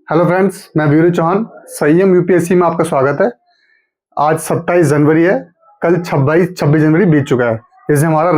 Hello friends, मैं वीरू चौहान। संयम UPSC में आपका स्वागत है। आज 27 जनवरी है। कल 26 जनवरी बीत चुका है। जैसे हमारा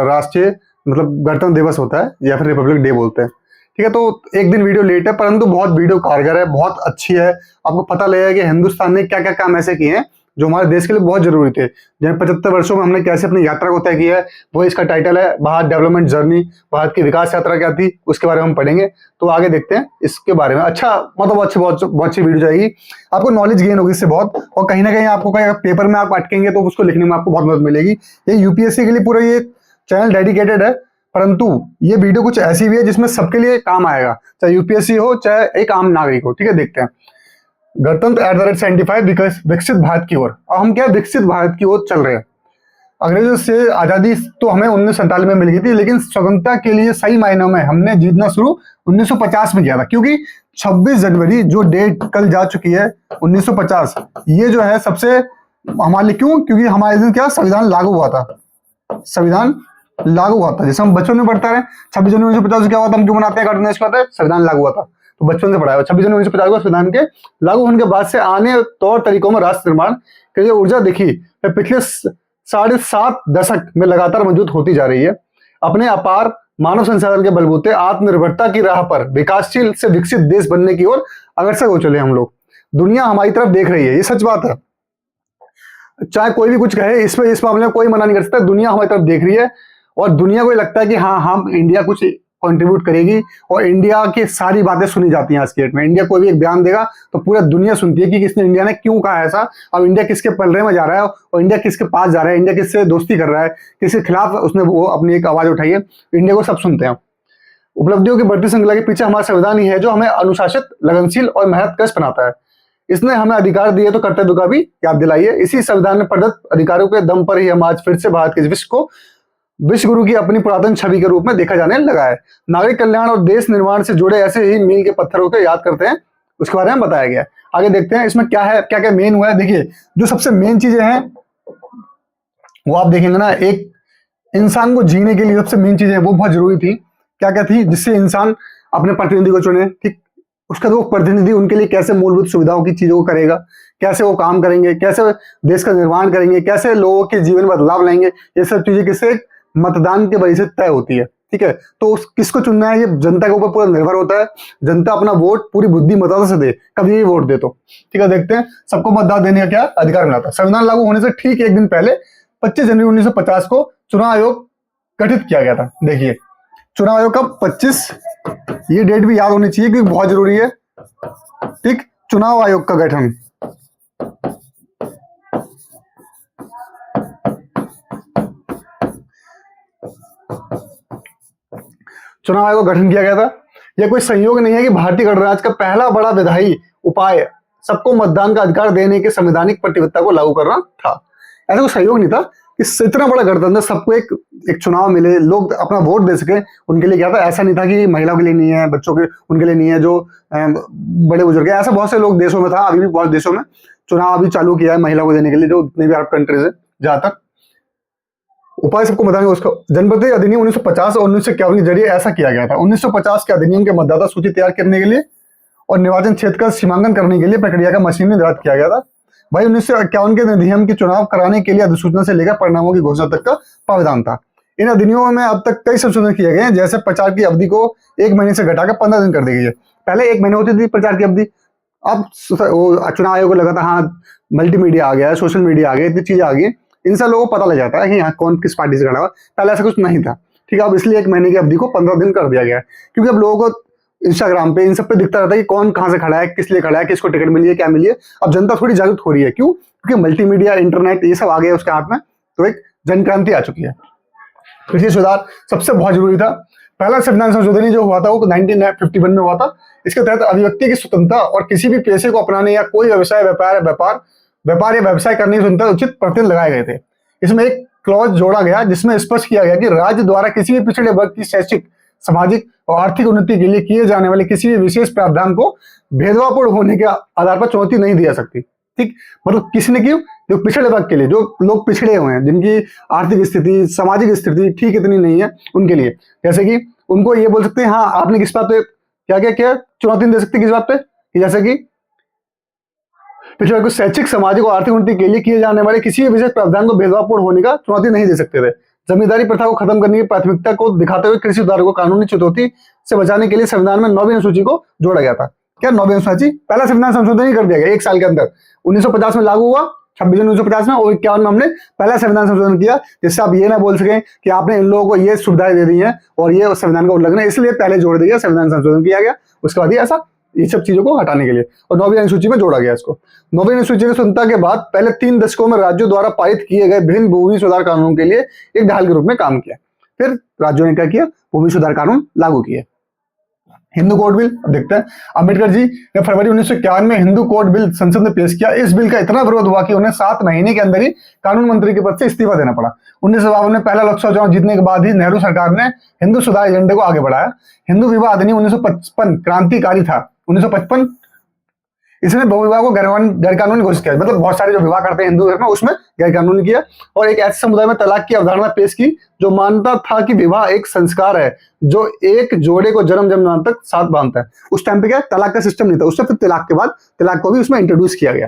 राष्ट्रीय मतलब गणतंत्र दिवस होता है या फिर रिपब्लिक डे बोलते हैं। ठीक है, तो एक दिन वीडियो लेट है परंतु बहुत वीडियो कारगर है, बहुत अच्छी है। आपको पता लगेगा कि हिंदुस्तान ने क्या क्या काम ऐसे किए हैं जो हमारे देश के लिए बहुत जरूरी थे। जैसे 75 वर्षों में हमने कैसे अपनी यात्रा को तय किया है, वो इसका टाइटल है। भारत डेवलपमेंट जर्नी, भारत की विकास यात्रा क्या थी, उसके बारे में हम पढ़ेंगे। तो आगे देखते हैं इसके बारे में। अच्छा मतलब अच्छी बहुत अच्छी वीडियो जाएगी, आपको नॉलेज गेन होगी इससे बहुत। और कहीं ना कहीं आपको कहीं पेपर में आप अटकेंगे तो उसको लिखने में आपको बहुत मदद मिलेगी। ये यूपीएससी के लिए पूरा ये चैनल डेडिकेटेड है, परंतु ये वीडियो कुछ ऐसी भी है जिसमें सबके लिए काम आएगा, चाहे यूपीएससी हो चाहे एक आम नागरिक हो। ठीक है, देखते हैं। गणतंत्र @75 विकसित भारत की ओर। अब हम क्या विकसित भारत की ओर चल रहे हैं। अंग्रेजों से आजादी तो हमें 1947 में मिल गई थी, लेकिन स्वतंत्रता के लिए सही मायनों में हमने जीतना शुरू 1950 में किया था। क्योंकि 26 जनवरी जो डेट कल जा चुकी है 1950, ये जो है सबसे हमारे लिए क्यों, क्योंकि हमारे दिन क्या संविधान लागू हुआ था। संविधान लागू हुआ था, जैसे हम बचपन में पढ़ता रहे 26 जनवरी 1950 क्या हुआ था, हम क्यों मनाते हैं गणतंत्र दिवस, संविधान लागू हुआ था। तो बचपन से पढ़ा है 26 जनवरी 1950 को संविधान के लागू होने के बाद से आने तौर तरीकों में राष्ट्र निर्माण की जो ऊर्जा देखी पिछले 7.5 दशक में लगातार मौजूद होती जा रही है। अपने अपार मानव संसाधन के बलबूते आत्मनिर्भरता की राह पर विकासशील से विकसित देश बनने की ओर अग्रसर हो चले हम लोग। दुनिया हमारी तरफ देख रही है, ये सच बात है। चाहे कोई भी कुछ कहे, इस मामले में कोई मना नहीं कर सकता। दुनिया हमारी तरफ देख रही है और दुनिया को लगता है कि हाँ हम इंडिया कुछ कंट्रीब्यूट करेगी, और इंडिया की सारी बातें सुनी जाती हैं आज के डेट में। इंडिया कोई भी एक बयान देगा तो पूरा दुनिया सुनती है कि किसने, इंडिया ने क्यों कहा ऐसा। अब इंडिया किसके पलड़े में जा रहा है और इंडिया किसके पास जा रहा है, इंडिया किससे दोस्ती कर रहा है, किसके खिलाफ उसने वो अपनी एक आवाज उठाई है, इंडिया को सब सुनते हैं। उपलब्धियों की बढ़ती श्रृंखला के पीछे हमारा संविधान ही है जो हमें अनुशासित, लगनशील और मेहनतकश बनाता है। इसने हमें अधिकार दिए तो कर्तव्य का भी याद दिलाइए। इसी संविधान में प्रदत्त अधिकारों के दम पर ही हम आज फिर से भारत के विश्व को विश्व गुरु की अपनी पुरातन छवि के रूप में देखा जाने लगा है। नागरिक कल्याण और देश निर्माण से जुड़े ऐसे ही मील के पत्थरों को याद करते हैं, उसके बारे में बताया गया है। आगे देखते हैं इसमें क्या है, क्या क्या मेन हुआ है। देखिए जो सबसे मेन चीजें हैं वो आप देखेंगे ना, एक इंसान को जीने के लिए सबसे मेन चीजें वो बहुत जरूरी थी। क्या क्या थी, जिससे इंसान अपने प्रतिनिधि को चुने। ठीक, उसका वो प्रतिनिधि उनके लिए कैसे मूलभूत सुविधाओं की चीजों को करेगा, कैसे वो काम करेंगे, कैसे देश का निर्माण करेंगे, कैसे लोगों के जीवन में बदलाव लाएंगे, ये सब चीजें किससे, मतदान के वजह से तय होती है। ठीक है, तो किसको चुनना है ये जनता के ऊपर पूरा निर्भर होता है। जनता अपना वोट पूरी बुद्धिमत्ता से दे, कभी भी वोट दे तो। ठीक है, देखते हैं सबको मतदान देने का क्या अधिकार मिला था। संविधान लागू होने से ठीक एक दिन पहले 25 जनवरी 1950 को चुनाव आयोग गठित किया गया था। देखिए चुनाव आयोग का 25, ये डेट भी याद होनी चाहिए क्योंकि बहुत जरूरी है। ठीक, चुनाव आयोग का गठन चुनाव आयोग का गठन किया गया था। यह कोई संयोग नहीं है कि भारतीय गणराज्य का पहला बड़ा विधायी उपाय सबको मतदान का अधिकार देने के संवैधानिक प्रतिबद्धता को लागू करना था। ऐसा कोई सहयोग नहीं था कि इतना बड़ा गणतंत्र सबको एक चुनाव मिले, लोग अपना वोट दे सके, उनके लिए क्या था। ऐसा नहीं था कि महिलाओं के लिए नहीं है, बच्चों के उनके लिए नहीं है, जो बड़े बुजुर्ग है, ऐसा बहुत से लोग देशों में था। अभी भी बहुत देशों में चुनाव अभी चालू किया है महिलाओं को देने के लिए, जो जितने भी अरब कंट्रीज है। जहां तक उपाय सबको बताएंगे उसको जनप्रति अधिनियम 1950 और 1951 के जरिए ऐसा किया गया था। 1950 के अधिनियम के मतदाता सूची तैयार करने के लिए और निर्वाचन क्षेत्र का सीमांकन करने के लिए प्रक्रिया का मशीन निर्धारित किया गया था। भाई 1951 के अधिनियम के चुनाव कराने के लिए अधिसूचना से लेकर परिणामों की घोषणा तक का प्रावधान था। इन अधिनियमों में अब तक कई संशोधन किए गए हैं, जैसे प्रचार की अवधि को 1 महीने से घटाकर 15 दिन कर दी गई है। पहले 1 महीने होती थी प्रचार की अवधि, अब चुनाव आयोग को लगा था हाँ मल्टीमीडिया आ गया है, सोशल मीडिया आ गया, इतनी चीजें आ गई, इनसे लोगों को पता लग जाता है कि हाँ कौन किस पार्टी से खड़ा हुआ। पहले ऐसा कुछ नहीं था। ठीक है, अब इसलिए 1 महीने की अवधि को 15 दिन कर दिया गया है, क्योंकि अब लोगों को इंस्टाग्राम पे इन सब पे दिखता रहता है कि कौन कहाँ से खड़ा है, किस लिए खड़ा है, किसको टिकट मिली है, क्या मिली है। अब जनता थोड़ी जागरूक हो रही है। क्यों? क्योंकि मल्टीमीडिया, इंटरनेट ये सब आ गया उसके हाथ में, तो एक जनक्रांति आ चुकी है। कृषि सुधार सबसे बहुत जरूरी था। पहला संविधान संशोधन जो हुआ था वो 1951 में हुआ था। इसके तहत अभिव्यक्ति की स्वतंत्रता और किसी भी पेशे को अपनाने या कोई व्यवसाय व्यापार या व्यवसाय करने की स्वतंत्रता उचित प्रतिबंध लगाए गए थे। इसमें एक क्लॉज जोड़ा गया जिसमें स्पष्ट किया गया कि राज्य द्वारा किसी भी पिछड़े वर्ग की शैक्षिक, सामाजिक और आर्थिक उन्नति के लिए किए जाने वाले किसी भी विशेष प्रावधान को भेदभावपूर्ण होने के आधार पर चुनौती नहीं दी जा सकती। ठीक, मतलब किसने क्यों, जो पिछड़े वर्ग के लिए, जो लोग पिछड़े हुए हैं, जिनकी आर्थिक स्थिति, सामाजिक स्थिति ठीक इतनी नहीं है, उनके लिए, जैसे कि उनको ये बोल सकते हैं हाँ आपने किस बात पे क्या क्या किया, चुनौती नहीं दे सकते किस बात पे, कि जैसे कि पिछड़े वर्ग को शैक्षिक, सामाजिक और आर्थिक उन्नति के लिए किए जाने वाले किसी भी विशेष प्रावधान को भेदभावपूर्ण होने का चुनौती नहीं दे सकते थे। जमींदारी प्रथा को खत्म करने की प्राथमिकता को दिखाते हुए कृषि सुधार को कानूनी चुनौती से बचाने के लिए संविधान में 9वीं अनुसूची को जोड़ा गया था। क्या 9वीं अनुसूची? पहला संविधान संशोधन ही कर दिया गया 1 साल के अंदर। 1950 में लागू हुआ, 26 जनवरी 1950 में, और 51 में हमने पहला संविधान संशोधन किया, जिससे आप ये ना बोल सकें कि आपने इन लोगों को ये सुविधाएं दे दी हैं और ये संविधान का उल्लंघन है, इसलिए पहले जोड़ दिया, संविधान संशोधन किया गया, उसके बाद ही ऐसा ये सब चीजों को हटाने के लिए, और 9वीं अनुसूची में जोड़ा गया इसको। 9वीं अनुसूची की स्वतंत्रता के बाद पहले 3 दशकों में राज्यों द्वारा पारित किए गए विभिन्न भूमि सुधार कानूनों के लिए एक ढाल के रूप में काम किया। फिर राज्यों ने क्या किया? भूमि सुधार कानून लागू किए। हिंदू कोड बिल, अब देखते हैं। अम्बेडकर जी ने फरवरी 1951 में हिंदू कोड बिल संसद में पेश किया। इस बिल का इतना विरोध हुआ कि उन्हें 7 महीने के अंदर ही कानून मंत्री के पद से इस्तीफा देना पड़ा। 1952 में पहला लोकसभा चुनाव जीतने के बाद ही नेहरू सरकार ने हिंदू सुधार एजेंडे को आगे बढ़ाया। हिंदू विवाह अधिनियम 1955 क्रांतिकारी था। 1955 इसने बहुविवाह को गैरकानूनी घोषित किया, मतलब बहुत सारे जो विवाह करते हैं हिंदू धर्म में उसमें गैरकानूनी किया, और एक ऐसे समुदाय में तलाक की अवधारणा पेश की जो मानता था कि विवाह एक संस्कार है जो एक जोड़े को जन्म जन्म तक साथ बांधता है। उस टाइम पे क्या तलाक का सिस्टम नहीं था, उससे फिर तलाक के बाद तलाक को भी उसमें इंट्रोड्यूस किया गया।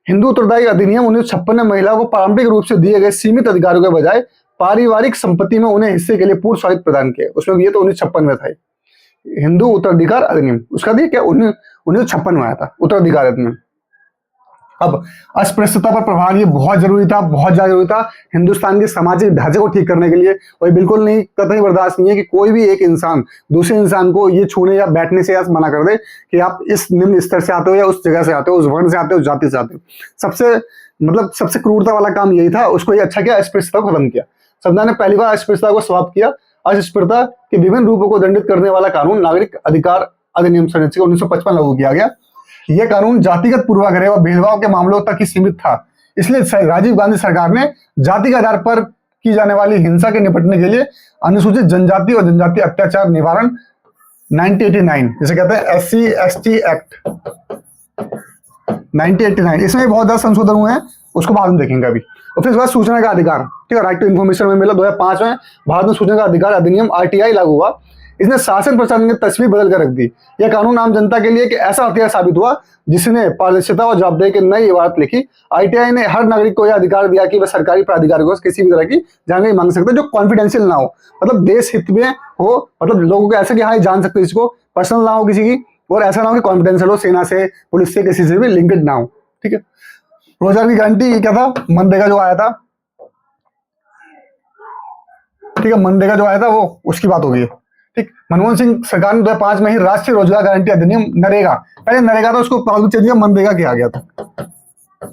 हिंदू उत्तरदायी अधिनियम 1956 में महिलाओं को पारंपरिक रूप से दिए गए सीमित अधिकारों के बजाय पारिवारिक संपत्ति में उन्हें हिस्से के लिए पूर्ण स्वामित्व प्रदान किया। उसमें ये तो 1956 में था हिंदू उत्तराधिकार अधिनियम, उसका भी क्या 1956 में आया था उत्तराधिकार अधिनियम। अब अस्पृश्यता पर प्रभाव ये बहुत जरूरी था, बहुत ज्यादा जरूरी था हिंदुस्तान के सामाजिक ढांचे को ठीक करने के लिए, और बिल्कुल नहीं, कतई बर्दाश्त नहीं है कि कोई भी एक इंसान दूसरे इंसान को ये छूने या बैठने से मना कर दे कि आप इस निम्न स्तर से आते हो या उस जगह से आते हो, उस वर्ण से आते हो, उस जाति से आते हो। सबसे क्रूरता वाला काम यही था। उसको ये अच्छा किया, अस्पृश्यता को खत्म किया। संविधान ने पहली बार अस्पृश्यता को समाप्त किया। अस्पृश्यता के विभिन्न रूपों को दंडित करने वाला कानून नागरिक अधिकार अधिनियम 1955 लागू किया गया। यह कानून जातिगत पूर्वाग्रह और भेदभाव के मामलों तक ही सीमित था। इसलिए राजीव गांधी सरकार ने जाति के आधार पर की जाने वाली हिंसा के निपटने के लिए अनुसूचित जनजाति और जनजाति अत्याचार निवारण 1989, जिसे कहते हैं SC/ST एक्ट 1989, इसमें बहुत ज्यादा संशोधन हुए हैं, उसको बाद में देखेंगे अभी। और फिर इसके बाद सूचना का अधिकार, ठीक है, राइट टू इन्फॉर्मेशन में मिला। 2005 में भारत में सूचना का अधिकार अधिनियम RTI लागू हुआ। इसने शासन प्रशासन की तस्वीर बदल कर रख दी। यह कानून आम जनता के लिए एक ऐसा हथियार साबित हुआ जिसने पारदर्शिता और जवाबदेही की नई इबारत लिखी। RTI ने हर नागरिक को यह अधिकार दिया कि वह सरकारी प्राधिकारियों से किसी भी तरह की जानकारी मांग सकते जो कॉन्फिडेंशियल ना हो, मतलब देश हित में हो, मतलब लोगों को ऐसे कि हाँ जान सकते इसको, पर्सनल ना हो किसी की, और ऐसा ना हो कि कॉन्फिडेंशियल हो, सेना से, पुलिस से, किसी से भी लिंक्ड ना हो। ठीक है। रोजगार की गारंटी क्या था? मनरेगा जो आया था, ठीक है, मनरेगा जो आया था वो उसकी बात होगी। ठीक, मनमोहन सिंह सरकार ने 2005 में ही राष्ट्रीय रोजगार गारंटी अधिनियम नरेगा, पहले नरेगा था उसको बाद में चेंज किया, मनरेगा किया गया था।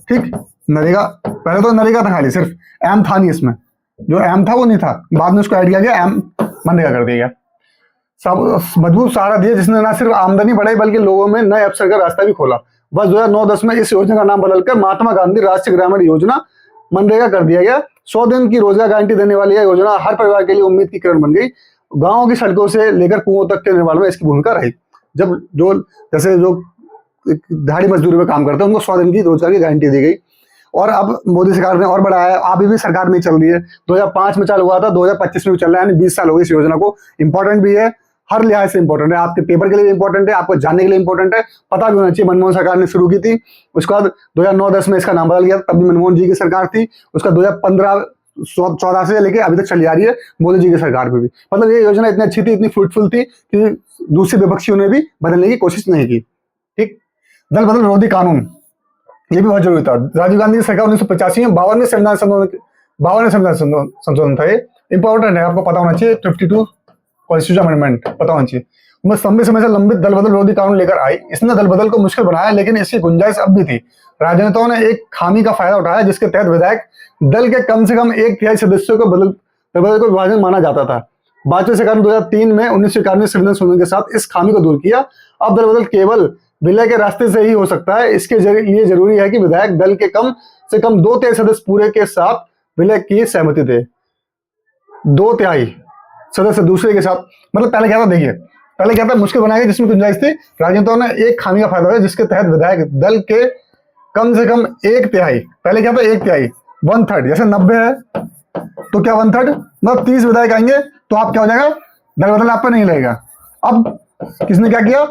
ठीक, नरेगा पहले तो नरेगा था, खाली सिर्फ एम था नहीं, इसमें जो एम था वो नहीं था, बाद में उसको ऐड किया गया, एम मनरेगा कर दिया गया। सब मजबूत सहारा दिया जिसने न सिर्फ आमदनी बढ़ाई बल्कि लोगों में नए अवसर का रास्ता भी खोला। बस 2009-10 में इस योजना का नाम बदलकर महात्मा गांधी राष्ट्रीय ग्रामीण योजना मनरेगा कर दिया गया। 100 दिन की रोजगार गारंटी देने वाली यह योजना हर परिवार के लिए उम्मीद की किरण बन गई। गांव की सड़कों से लेकर कुओं तक के निर्माण में इसकी भूमिका रही। जब जो जैसे जो दिहाड़ी मजदूरी में काम करते हैं उनको 100 दिन की रोजगार की गारंटी दी गई। और अब मोदी सरकार ने और बढ़ाया है, अभी भी सरकार में चल रही है। 2005 में चालू हुआ था, 2025 में भी चल रहा है, यानी 20 साल हो गए इस योजना को। इंपॉर्टेंट भी है, हर लिहाज से इंपॉर्टेंट है, आपके पेपर के लिए इंपॉर्टेंट है, आपको जानने के लिए इंपॉर्टेंट है, पता भी होना चाहिए। मनमोहन सरकार ने शुरू की थी, उसके बाद 2009-10 में इसका नाम बदल गया, तब भी मनमोहन जी की सरकार थी। उसका 2015-14 से लेकर अभी तक चली आ रही है मोदी जी की सरकार में भी। मतलब ये योजना इतनी अच्छी थी, इतनी फ्रूटफुल थी कि दूसरे विपक्षियों ने भी बदलने की कोशिश नहीं की। ठीक, दल बदल विरोधी कानून, ये भी बहुत जरूरी था। राजीव गांधी की सरकार 1985 में 52वें संविधान संशोधन था। ये इंपॉर्टेंट है, आपको पता होना चाहिए। 52 कॉन्स्टिट्यूशन अमेंडमेंट पता होना चाहिए। लंबे समय से लंबित दल बदल विरोधी कानून लेकर आई। इसने दल बदल को मुश्किल बनाया, लेकिन इसकी गुंजाइश अब भी थी। राजनेताओं ने एक खामी का फायदा उठाया जिसके तहत विधायक दल के कम से कम 1/3 सदस्यों को बदल को विभाजन माना जाता था। भाजपा सरकार ने 2003 में 1991 संविधान संशोधन के साथ इस खामी को दूर किया। अब दल बदल केवल विलय के रास्ते से ही हो सकता है। इसके लिए जरूरी है कि विधायक दल के कम से कम 2/3 सदस्य पूरे के साथ विलय की सहमति दे। 2/3 सदस्य दूसरे के साथ, मतलब पहले क्या था, देखिए पहले क्या था, मुश्किल बनाया गया जिसमें गुंजाइश थी। राजनेताओं ने एक खामी का फायदा उठाया जिसके तहत विधायक दल के कम से कम 1/3, पहले क्या था 1/3, 1/3, जैसे 90 है तो क्या 1/3, मतलब 30 विधायक आएंगे तो आप क्या हो जाएगा, दल बदल आप पे नहीं लगेगा। अब किसने क्या किया,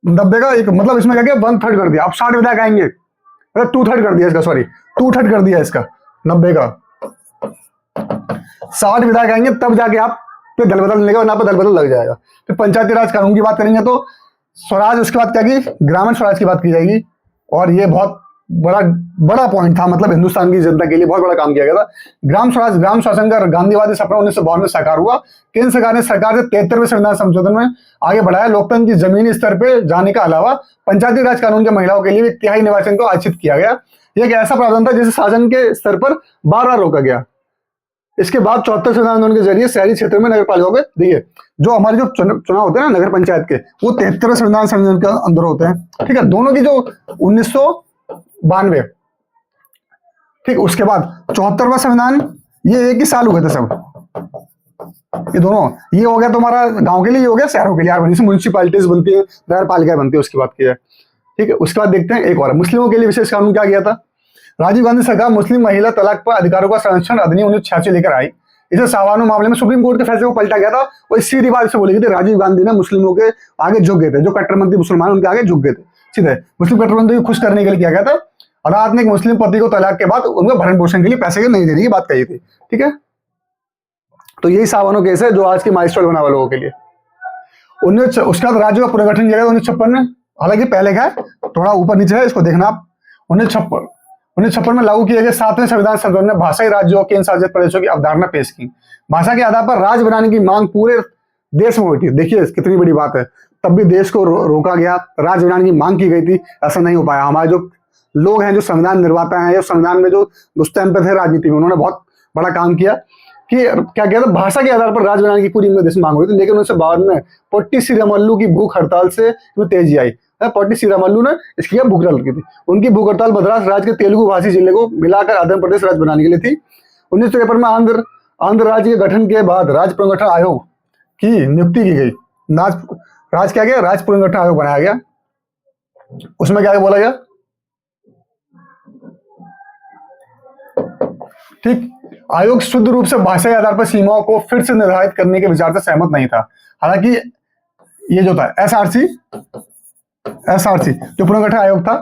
90 का एक मतलब इसमें क्या किया, 1/3 कर दिया। अब 60 विधायक आएंगे, मतलब 2/3 कर दिया इसका, सॉरी 2/3 कर दिया इसका 90 का। 60 विधायक आएंगे तब जाके आप पे दल बदल मिलेगा, वरना पे दल बदल लग जाएगा। फिर पंचायती राज कानून की बात करेंगे तो स्वराज, उसके बाद क्या की, ग्रामीण स्वराज की बात की जाएगी। और ये बहुत बड़ा बड़ा पॉइंट था, मतलब हिंदुस्तान की जनता के लिए बहुत बड़ा काम किया गया था। ग्राम स्वराज, ग्राम शासन का गांधीवादी सपना 1952 में साकार हुआ। केंद्र सरकार ने सरकार से 73वें संविधान संशोधन में आगे बढ़ाया। लोकतंत्र की जमीनी स्तर पर जाने का अलावा पंचायती राज कानून के महिलाओं के लिए भी तिहाई निर्वाचन को आरक्षित किया गया। यह एक ऐसा प्रावधान था जिसे शासन के स्तर पर बार बार रोका गया। इसके बाद 74 संविधान आंदोलन के जरिए शहरी क्षेत्रों में नगर पालिकाओं के, देखिए जो हमारे जो चुनाव होते हैं ना नगर पंचायत के, वो 73 संविधान संशोधन के अंदर होते हैं। ठीक है, दोनों की जो 1992, ठीक, उसके बाद 74वां संविधान, ये एक ही साल हुए थे सब, ये दोनों, ये हो गया तुम्हारा गांव के लिए, ये हो गया शहरों के लिए, यार म्यूनिसिपैलिटीज बनती है, नगर पालिकाएं बनती है, उसकी बात की है। ठीक है, उसके बाद देखते हैं एक और, मुस्लिमों के लिए विशेष कानून क्या किया था। राजीव गांधी सरकार मुस्लिम महिला तलाक पर अधिकारों का संरक्षण अधिनियम 1986 लेकर आई। इसे सावानो मामले में सुप्रीम कोर्ट के फैसले को पलटा गया था। और इसी रिवाज से बोली गई थी, राजीव गांधी ने मुस्लिमों के आगे झुक गए थे, जो कट्टरपंथी मुसलमान उनके आगे झुक गए थे। सीधे मुस्लिम कट्टरपंथी को खुश करने के लिए किया गया था। अदालत ने एक मुस्लिम पति को तलाक के बाद उनको भरण पोषण के लिए पैसे नहीं देने की बात कही थी। ठीक है, तो यही सावानो केस है जो आज की माइलस्टोन बना हुआ लोगों के लिए। उसके बाद राज्य का पुनर्गठन किया गया 1956 में। हालांकि पहले का है, थोड़ा ऊपर नीचे है, इसको देखना आप। 1956 में लागू किए गए 7वें संविधान संशोधन ने भाषाई राज्यों और केंद्र शासित प्रदेशों की अवधारणा पेश की। भाषा के आधार पर राज्य बनाने की मांग पूरे देश में हुई थी। देखिए कितनी बड़ी बात है, तब भी देश को रोका गया, राज्य बनाने की मांग की गई थी, ऐसा नहीं हो पाया। हमारे जो लोग हैं, जो संविधान निर्माता हैं, जो संविधान में जो उस टाइम पे थे राजनीति में, उन्होंने बहुत बड़ा काम किया कि क्या किया था, भाषा के आधार पर राज्य बनाने की पूरी देश में मांग हुई थी। लेकिन उससे बाद में पोट्टी श्रीरामुलु की भूख हड़ताल से तेजी आई। पोट्टी श्रीरामुलु ने इसकी भूख हड़ताल की थी। उनकी भूख हड़ताल मद्रास राज्य के तेलुगु भाषी जिले को मिलाकर आंध्र प्रदेश राज्य बनाने के लिए थी। 1953 में आंध्र राज्य के गठन के बाद राज्य पुनर्गठन आयोग की नियुक्ति की गई। राज्य क्या गया, राज्य पुनर्गठन आयोग बनाया गया। उसमें क्या बोला गया, ठीक, आयोग शुद्ध रूप से भाषाई आधार पर सीमाओं को फिर से निर्धारित करने के विचार से सहमत नहीं था। हालांकि ये जो था एसआरसी जो पुनर्गठन आयोग था,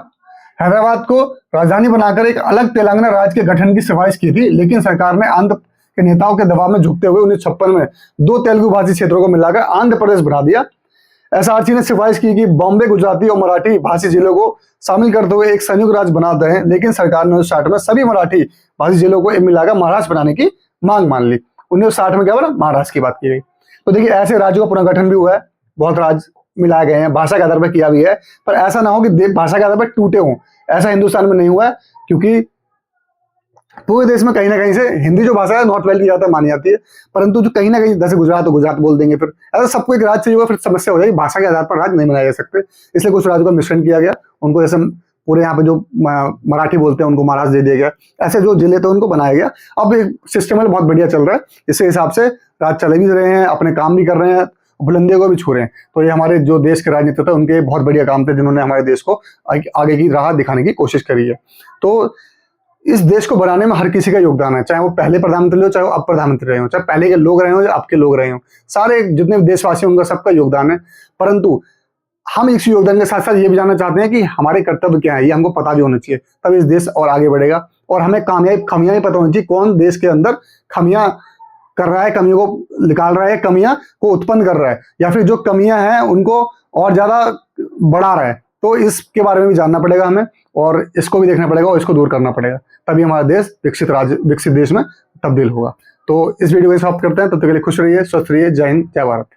हैदराबाद को राजधानी बनाकर एक अलग तेलंगाना राज्य के गठन की सिफारिश की थी। लेकिन सरकार ने आंध्र के नेताओं के दबाव में झुकते हुए 1956 में 2 तेलुगु भाषी क्षेत्रों को मिलाकर आंध्र प्रदेश बना दिया। एसआरसी ने सिफारिश की कि बॉम्बे, गुजराती और मराठी भाषी जिलों को शामिल करते हुए एक संयुक्त राज्य बना दें। लेकिन सरकार ने 1960 में सभी मराठी भाषी जिलों को मिलाकर महाराष्ट्र बनाने की मांग मान ली। 1960 में क्या बोला, महाराष्ट्र की बात की गई। तो देखिए ऐसे राज्यों का पुनर्गठन भी हुआ है, बहुत राज्य मिलाए गए हैं, भाषा के आधार पर किया भी है। पर ऐसा ना हो कि भाषा के आधार पर टूटे हों, ऐसा हिंदुस्तान में नहीं हुआ है। क्योंकि पूरे देश में कहीं ना कहीं से हिंदी जो भाषा है नॉट वेल की ज्यादा मानी जाती है, परंतु जो कहीं ना कहीं जैसे गुजरात तो गुजरात बोल देंगे, फिर ऐसा सबको एक राज्य चाहिए होगा, फिर समस्या हो जाएगी। भाषा के आधार पर राज्य नहीं बनाए जा सकते, इसलिए कुछ राज्यों का मिश्रण किया गया। उनको जैसे पूरे यहाँ पे जो मराठी बोलते हैं उनको महाराष्ट्र दे दिया गया, ऐसे जो जिले थे उनको बनाया गया। अब एक सिस्टम बहुत बढ़िया चल रहा है, इसी हिसाब से राज्य चले भी रहे हैं, अपने काम भी कर रहे हैं, बुलंदियों को भी छू रहे हैं। तो ये हमारे जो देश के राजनीति थे उनके बहुत बढ़िया काम थे, जिन्होंने हमारे देश को आगे की राह दिखाने की कोशिश करी है। तो इस देश को बनाने में हर किसी का योगदान है, चाहे वो पहले प्रधानमंत्री हो, चाहे वो अब प्रधानमंत्री रहे हो, चाहे पहले के लोग रहे हो या अब के लोग रहे हो, सारे जितने देशवासी उनका सबका योगदान है। परंतु हम इस योगदान के साथ साथ ये भी जानना चाहते हैं कि हमारे कर्तव्य क्या है, ये हमको पता भी होना चाहिए, तब इस देश और आगे बढ़ेगा। और हमें खमियां ही पता होनी चाहिए, कौन देश के अंदर खमियां कर रहा है, कमियों को निकाल रहा है, कमियां को उत्पन्न कर रहा है, या फिर जो कमियां हैं उनको और ज्यादा बढ़ा रहा है। तो इसके बारे में भी जानना पड़ेगा हमें, और इसको भी देखना पड़ेगा और इसको दूर करना पड़ेगा, तभी हमारा देश विकसित देश में तब्दील होगा। तो इस वीडियो को समाप्त करते हैं, तब तक के लिए खुश रहिए, स्वस्थ रहिए, जय हिंद, जय भारत।